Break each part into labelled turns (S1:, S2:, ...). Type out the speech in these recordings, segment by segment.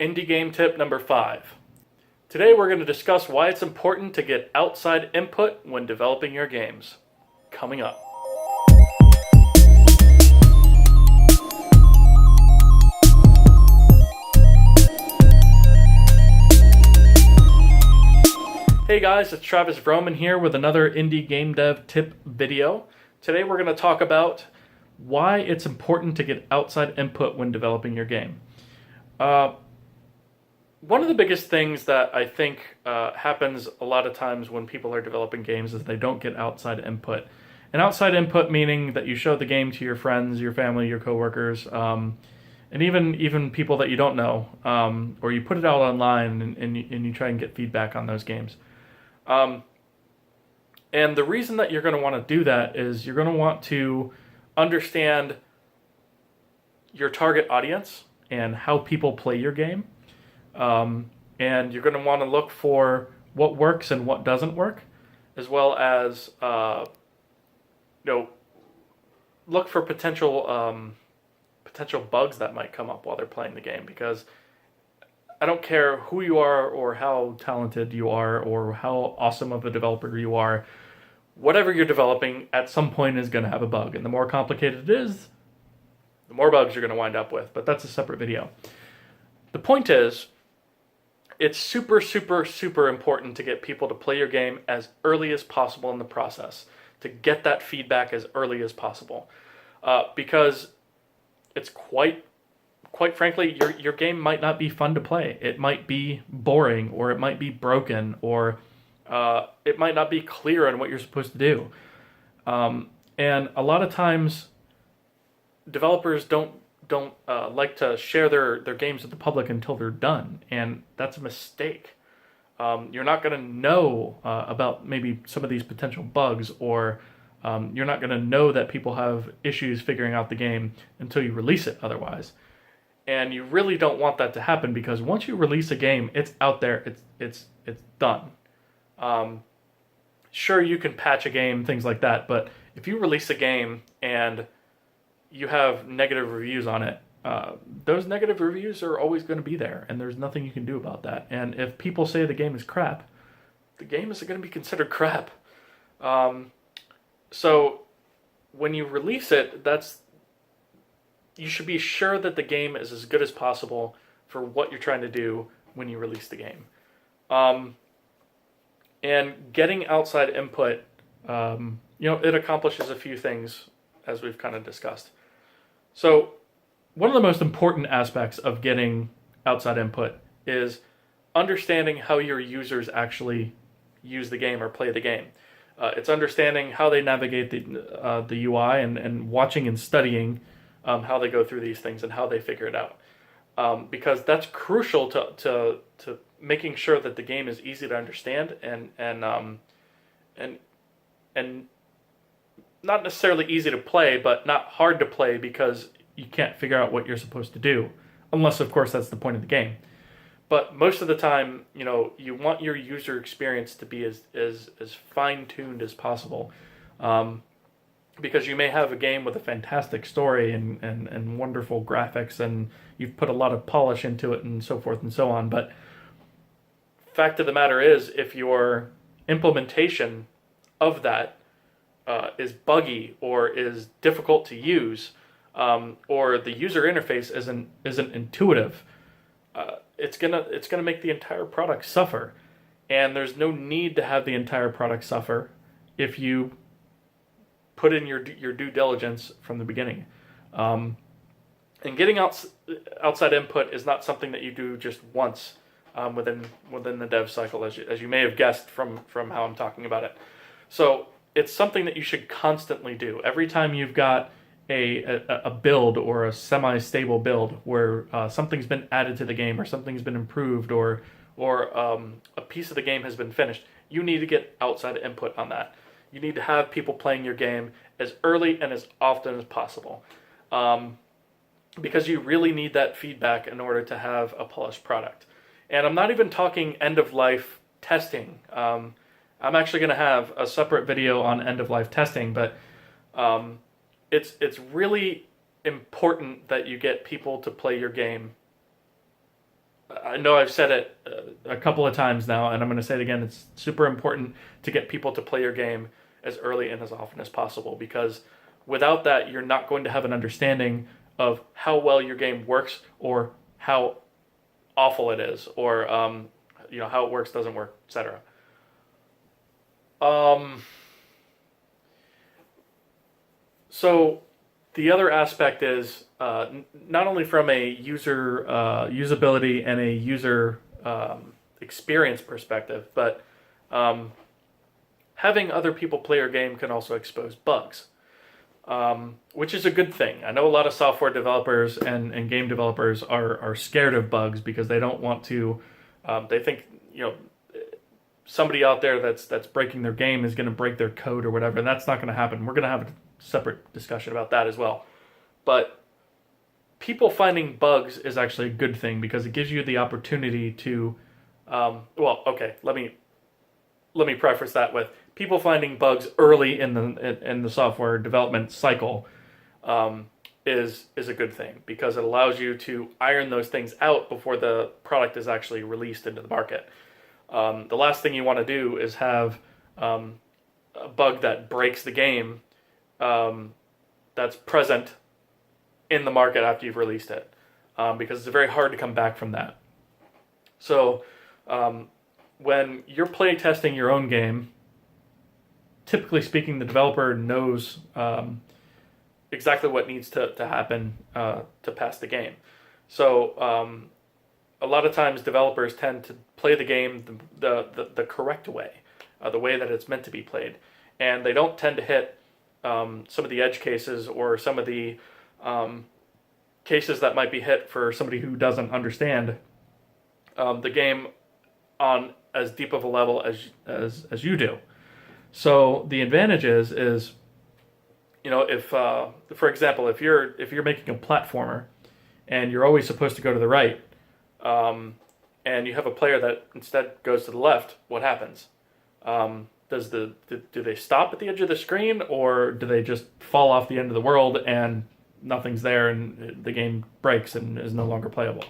S1: Indie game tip number 5. Today we're going to discuss why it's important to get outside input when developing your games. Coming up. Hey guys, it's Travis Vroman here with another indie game dev tip video. Today we're going to talk about why it's important to get outside input when developing your game. One of the biggest things that I think happens a lot of times when people are developing games is they don't get outside input. And outside input meaning that you show the game to your friends, your family, your coworkers, and even people that you don't know, or you put it out online and you try and get feedback on those games. And the reason that you're going to want to do that is you're going to want to understand your target audience and how people play your game. And you're going to want to look for what works and what doesn't work, as well as look for potential bugs that might come up while they're playing the game. Because I don't care who you are or how talented you are or how awesome of a developer you are, whatever you're developing at some point is going to have a bug. And the more complicated it is, the more bugs you're going to wind up with. But that's a separate video. The point is, it's super, super, super important to get people to play your game as early as possible in the process, to get that feedback as early as possible. Because it's quite frankly, your game might not be fun to play. It might be boring, or it might be broken, or it might not be clear on what you're supposed to do. And a lot of times, developers don't like to share their games with the public until they're done, and that's a mistake. You're not going to know about maybe some of these potential bugs, or you're not going to know that people have issues figuring out the game until you release it otherwise. And you really don't want that to happen, because once you release a game, it's out there, it's done. Sure, you can patch a game, things like that, but if you release a game and you have negative reviews on it, those negative reviews are always going to be there, and there's nothing you can do about that. And if people say the game is crap, the game is going to be considered crap. So when you release it, you should be sure that the game is as good as possible for what you're trying to do when you release the game. And getting outside input, it accomplishes a few things, as we've kind of discussed. So one of the most important aspects of getting outside input is understanding how your users actually use the game or play the game. It's understanding how they navigate the UI and watching and studying how they go through these things and how they figure it out. Because that's crucial to making sure that the game is easy to understand and not necessarily easy to play, but not hard to play because you can't figure out what you're supposed to do, unless, of course, that's the point of the game. But most of the time, you want your user experience to be as fine-tuned as possible, because you may have a game with a fantastic story and wonderful graphics, and you've put a lot of polish into it and so forth and so on. But fact of the matter is, if your implementation of that is buggy or is difficult to use, or the user interface isn't intuitive, it's gonna make the entire product suffer. And there's no need to have the entire product suffer if you put in your due diligence from the beginning. And getting outside input is not something that you do just once within the dev cycle, as you may have guessed from how I'm talking about it. So it's something that you should constantly do. Every time you've got a build or a semi-stable build where something's been added to the game or something's been improved or a piece of the game has been finished, you need to get outside input on that. You need to have people playing your game as early and as often as possible, because you really need that feedback in order to have a polished product. And I'm not even talking end-of-life testing. I'm actually going to have a separate video on end-of-life testing, but it's really important that you get people to play your game I know I've said it a couple of times now, and I'm going to say it again. It's super important to get people to play your game as early and as often as possible, because without that, you're not going to have an understanding of how well your game works, or how awful it is, or how it works, doesn't work, etc. So the other aspect is not only from a user usability and a user experience perspective, but having other people play your game can also expose bugs, which is a good thing. I know a lot of software developers and game developers are scared of bugs because they don't want to. They think somebody out there that's breaking their game is going to break their code or whatever, and that's not going to happen. We're going to have a separate discussion about that as well. But people finding bugs is actually a good thing because it gives you the opportunity to. Let me preface that with people finding bugs early in the software development cycle is a good thing, because it allows you to iron those things out before the product is actually released into the market. The last thing you want to do is have a bug that breaks the game that's present in the market after you've released it, because it's very hard to come back from that. So when you're play testing your own game, typically speaking, the developer knows exactly what needs to happen to pass the game. So a lot of times developers tend to play the game the correct way, the way that it's meant to be played, and they don't tend to hit some of the edge cases, or some of the cases that might be hit for somebody who doesn't understand the game on as deep of a level as you do. So the advantage is if for example, if you're making a platformer and you're always supposed to go to the right, and you have a player that instead goes to the left, what happens? Do they stop at the edge of the screen, or do they just fall off the end of the world and nothing's there and the game breaks and is no longer playable?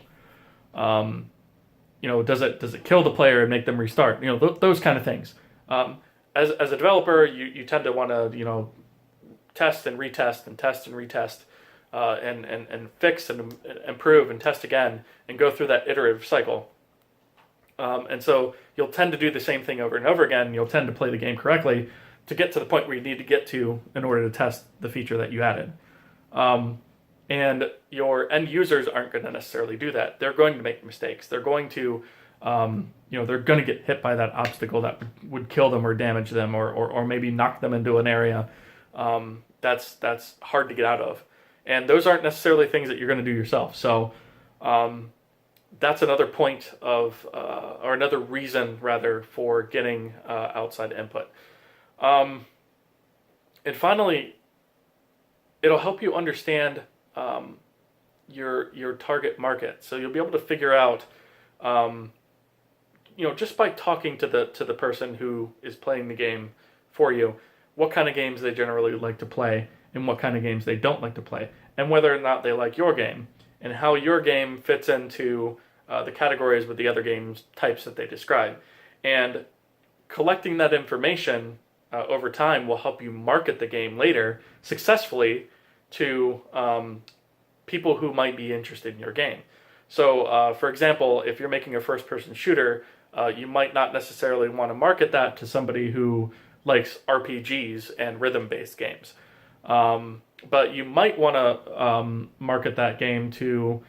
S1: Does it kill the player and make them restart? Those kind of things. As a developer, you tend to want to test and retest and test and retest, and fix and improve and test again and go through that iterative cycle. And so you'll tend to do the same thing over and over again, and you'll tend to play the game correctly to get to the point where you need to get to in order to test the feature that you added. And your end users aren't going to necessarily do that. They're going to make mistakes. They're going to, they're going to get hit by that obstacle that would kill them or damage them, or maybe knock them into an area that's hard to get out of. And those aren't necessarily things that you're going to do yourself. So that's another point of, or another reason rather, for getting outside input. And finally, it'll help you understand your target market. So you'll be able to figure out, just by talking to the person who is playing the game for you, what kind of games they generally like to play and what kind of games they don't like to play, and whether or not they like your game, and how your game fits into the categories with the other games types that they describe. And collecting that information over time will help you market the game later successfully to people who might be interested in your game. So, for example, if you're making a first-person shooter, you might not necessarily want to market that to somebody who likes RPGs and rhythm-based games. But you might want to market that game to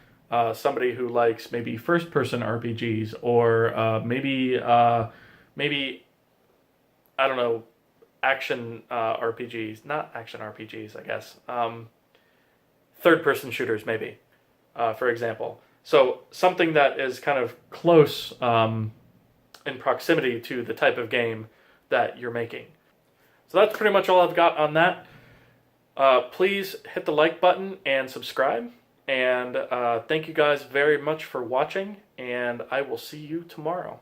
S1: somebody who likes maybe first-person RPGs, or maybe I don't know, action RPGs, not action RPGs, I guess. Third-person shooters, maybe, for example. So something that is kind of close in proximity to the type of game that you're making. So that's pretty much all I've got on that. Please hit the like button and subscribe. And thank you guys very much for watching, and I will see you tomorrow.